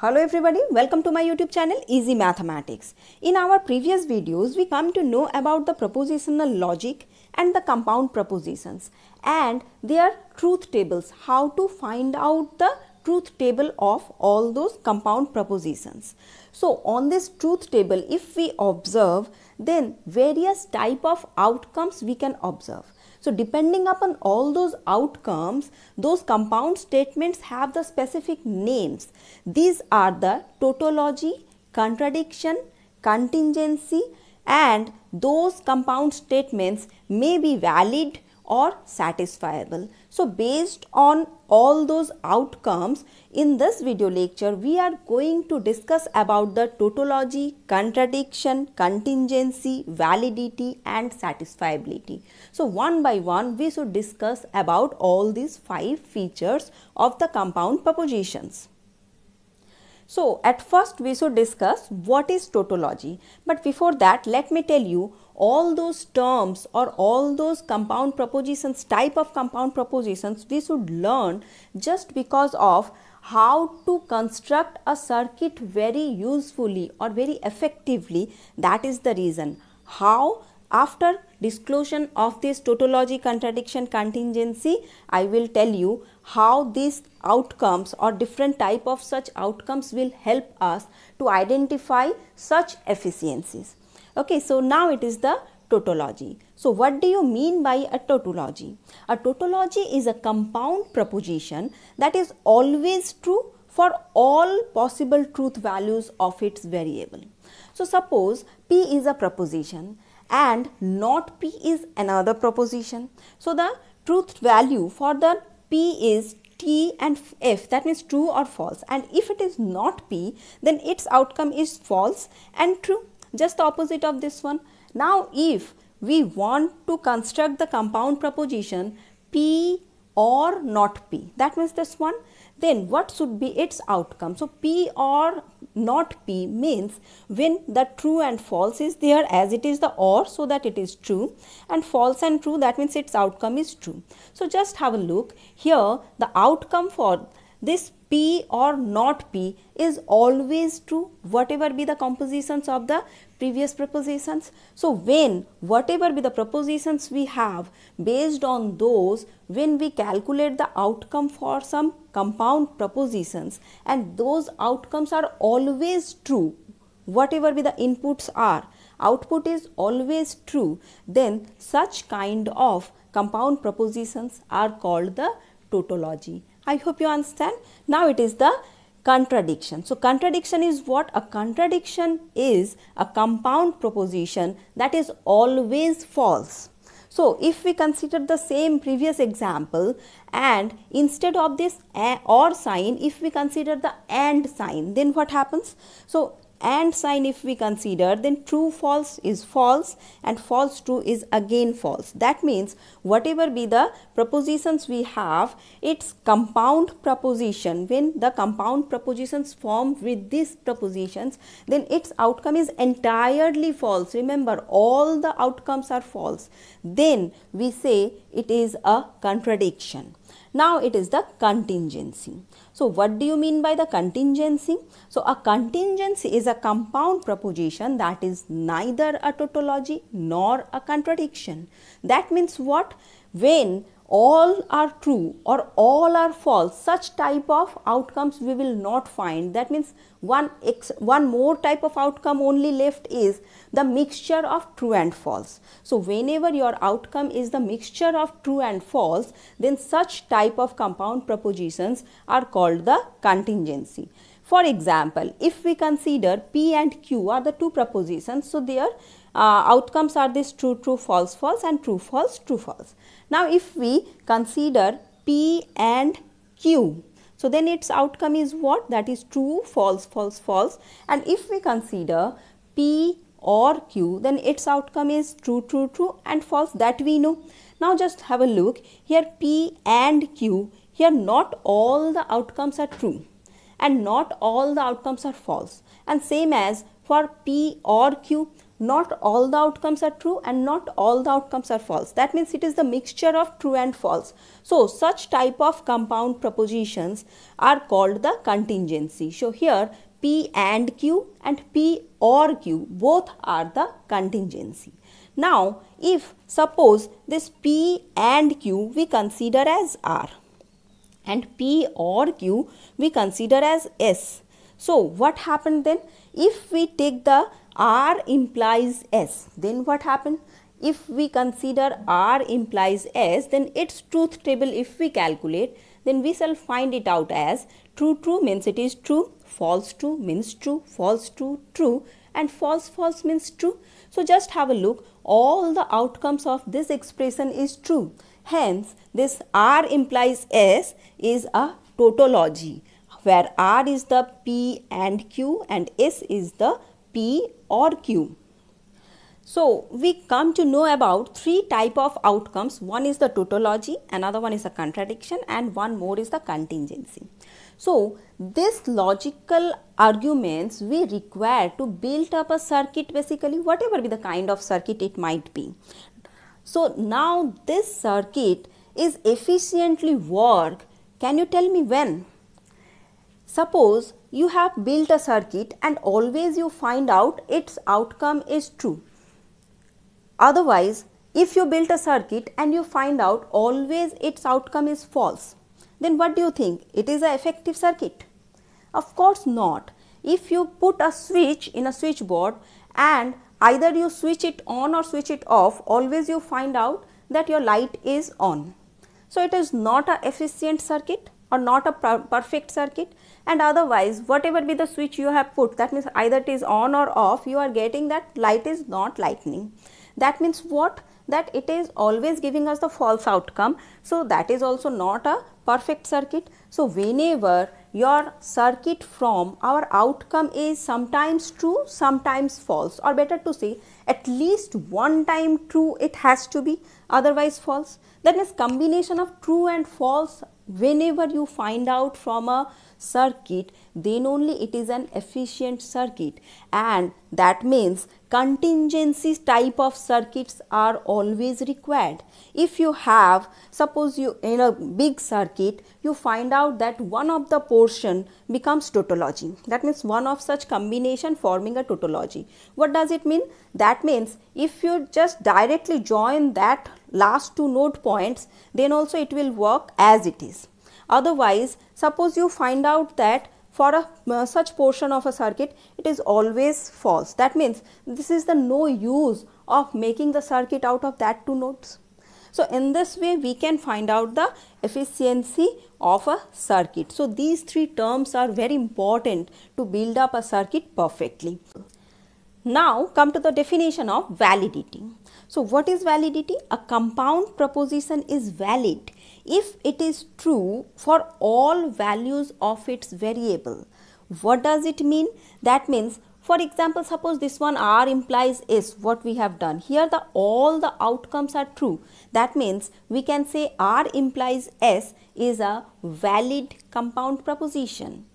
Hello everybody, welcome to my YouTube channel Easy Mathematics. In our previous videos, we come to know about the propositional logic and the compound propositions and their truth tables, how to find out the truth table of all those compound propositions. So on this truth table, if we observe, then various type of outcomes we can observe. So depending upon all those outcomes, those compound statements have the specific names. These are the tautology, contradiction, contingency, and those compound statements may be valid or satisfiable. So based on all those outcomes, in this video lecture we are going to discuss about the tautology, contradiction, contingency, validity and satisfiability. So one by one we should discuss about all these 5 features of the compound propositions. So at first we should discuss what is tautology, but before that let me tell you all those terms or all those compound propositions, type of compound propositions we should learn just because of how to construct a circuit very usefully or very effectively. That is the reason. How? After disclosure of this tautology, contradiction, contingency, I will tell you how these outcomes or different type of such outcomes will help us to identify such efficiencies. Okay, so now it is the tautology. So what do you mean by a tautology? A tautology is a compound proposition that is always true for all possible truth values of its variable. So suppose P is a proposition and not P is another proposition. So the truth value for the P is T and F, that means true or false, and if it is not P, then its outcome is false and true, just the opposite of this one. Now if we want to construct the compound proposition P or not P, that means this one, then what should be its outcome? So P or not P means when the true and false is there, as it is the or, so that it is true, and false and true, that means its outcome is true. So just have a look here, the outcome for this P or not P is always true, whatever be the compositions of the previous propositions. So when whatever be the propositions we have, based on those, when we calculate the outcome for some compound propositions and those outcomes are always true, whatever be the inputs are, output is always true, then such kind of compound propositions are called the tautology. I hope you understand. Now it is the contradiction. So contradiction is what? A contradiction is a compound proposition that is always false. So if we consider the same previous example and instead of this or sign, if we consider the and sign, then what happens? So and sign if we consider, then true false is false and false true is again false. That means whatever be the propositions we have, its compound proposition, when the compound propositions form with these propositions, then its outcome is entirely false. Remember, all the outcomes are false. Then we say it is a contradiction. Now it is the contingency. So what do you mean by the contingency? So a contingency is a compound proposition that is neither a tautology nor a contradiction. That means what? When all are true or all are false, such type of outcomes we will not find. That means one more type of outcome only left is the mixture of true and false. So whenever your outcome is the mixture of true and false, then such type of compound propositions are called the contingency. For example, if we consider P and Q are the two propositions, so their outcomes are this true, true, false, false and true, false, true, false. Now if we consider P and Q, so then its outcome is what? That is true, false, false, false. And if we consider P or Q, then its outcome is true, true, true and false, that we know. Now just have a look here, P and Q, here not all the outcomes are true and not all the outcomes are false, and same as for P or Q, not all the outcomes are true and not all the outcomes are false. That means it is the mixture of true and false. So such type of compound propositions are called the contingency. So here P and Q and P or Q both are the contingency. Now if suppose this P and Q we consider as R and P or Q we consider as S. So what happened then? If we take the R implies S, then what happened? If we consider R implies S, then its truth table if we calculate, then we shall find it out as true true means it is true, false true means true, false true true, and false false means true. So just have a look, all the outcomes of this expression is true. Hence this R implies S is a tautology where R is the P and Q and S is the P or Q. So we come to know about three type of outcomes. One is the tautology, another one is a contradiction, and one more is the contingency. So these logical arguments we require to build up a circuit, basically whatever be the kind of circuit it might be. So now this circuit is efficiently work. Can you tell me when? Suppose you have built a circuit and always you find out its outcome is true. Otherwise, if you built a circuit and you find out always its outcome is false, then what do you think? It is an effective circuit? Of course not. If you put a switch in a switchboard and either you switch it on or switch it off, always you find out that your light is on. So it is not an efficient circuit or not a perfect circuit, and otherwise whatever be the switch you have put, that means either it is on or off, you are getting that light is not lightning. That means what? That it is always giving us the false outcome. So that is also not a perfect circuit. So whenever your circuit from our outcome is sometimes true, sometimes false, or better to say at least one time true it has to be, otherwise false. That means combination of true and false whenever you find out from a circuit, then only it is an efficient circuit, and that means contingency type of circuits are always required. If you have, suppose you in a big circuit, you find out that one of the portion becomes tautology. That means one of such combination forming a tautology. What does it mean? That means if you just directly join that last two node points, then also it will work as it is. Otherwise, suppose you find out that for a such portion of a circuit, it is always false. That means this is the no use of making the circuit out of that two nodes. So in this way, we can find out the efficiency of a circuit. So these three terms are very important to build up a circuit perfectly. Now come to the definition of validity. So what is validity? A compound proposition is valid if it is true for all values of its variable. What does it mean? That means, for example, suppose this one R implies S, what we have done. Here all the outcomes are true. That means we can say R implies S is a valid compound proposition.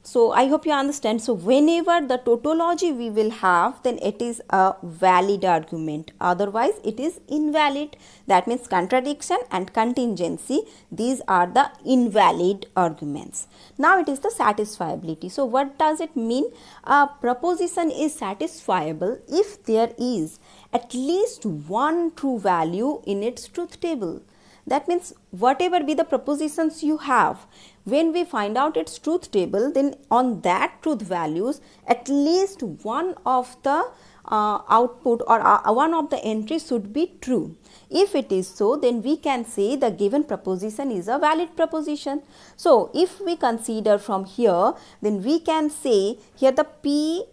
So I hope you understand. So whenever the tautology we will have, then it is a valid argument. Otherwise it is invalid. That means contradiction and contingency, these are the invalid arguments. Now it is the satisfiability. So what does it mean? A proposition is satisfiable if there is at least one true value in its truth table. That means whatever be the propositions you have, when we find out its truth table, then on that truth values, at least one of the output or one of the entries should be true. If it is so, then we can say the given proposition is a valid proposition. So if we consider from here, then we can say here the P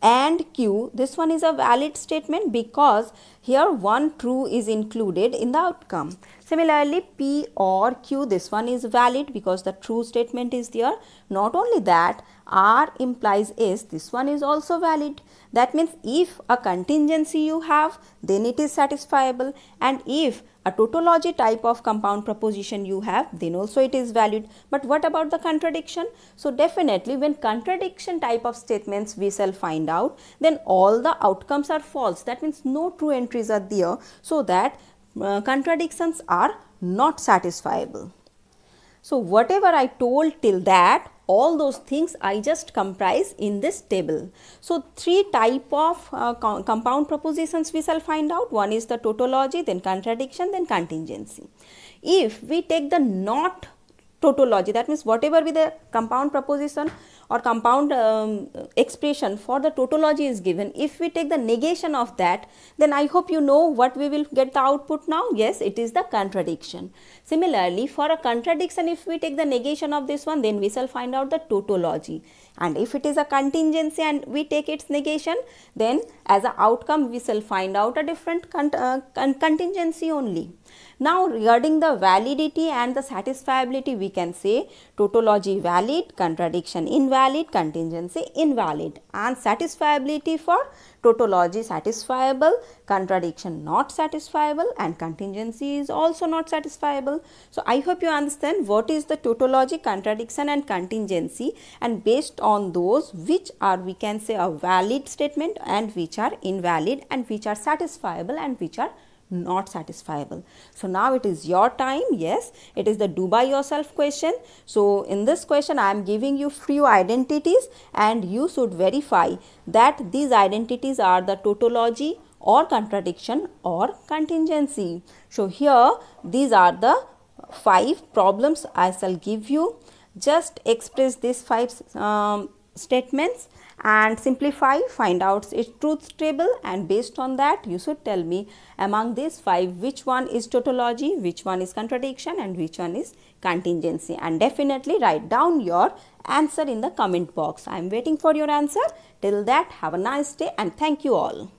and Q, this one is a valid statement because here one true is included in the outcome. Similarly, P or Q, this one is valid because the true statement is there. Not only that, R implies S, this one is also valid. That means if a contingency you have, then it is satisfiable, and if a tautology type of compound proposition you have, then also it is valid. But what about the contradiction? So definitely when contradiction type of statements we shall find out, then all the outcomes are false. That means no true entries are there, so that contradictions are not satisfiable. So whatever I told till that, all those things I just comprise in this table. So three type of compound propositions we shall find out. One is the tautology, then contradiction, then contingency. If we take the not tautology, that means whatever be the compound proposition or compound expression for the tautology is given, if we take the negation of that, then I hope you know what we will get the output now. Yes, it is the contradiction. Similarly, for a contradiction, if we take the negation of this one, then we shall find out the tautology. And if it is a contingency and we take its negation, then as an outcome we shall find out a different contingency only. Now regarding the validity and the satisfiability, we can say tautology valid, contradiction invalid, contingency invalid, and satisfiability for tautology satisfiable, contradiction not satisfiable, and contingency is also not satisfiable. So I hope you understand what is the tautology, contradiction and contingency, and based on those which are, we can say, a valid statement and which are invalid, and which are satisfiable and which are not satisfiable. So now it is your time. Yes, it is the do by yourself question. So in this question I am giving you few identities, and you should verify that these identities are the tautology or contradiction or contingency. So here these are the 5 problems I shall give you. Just express these 5 statements and simplify, find out its truth table, and based on that you should tell me among these 5 which one is tautology, which one is contradiction, and which one is contingency. And definitely write down your answer in the comment box. I am waiting for your answer. Till that, have a nice day and thank you all.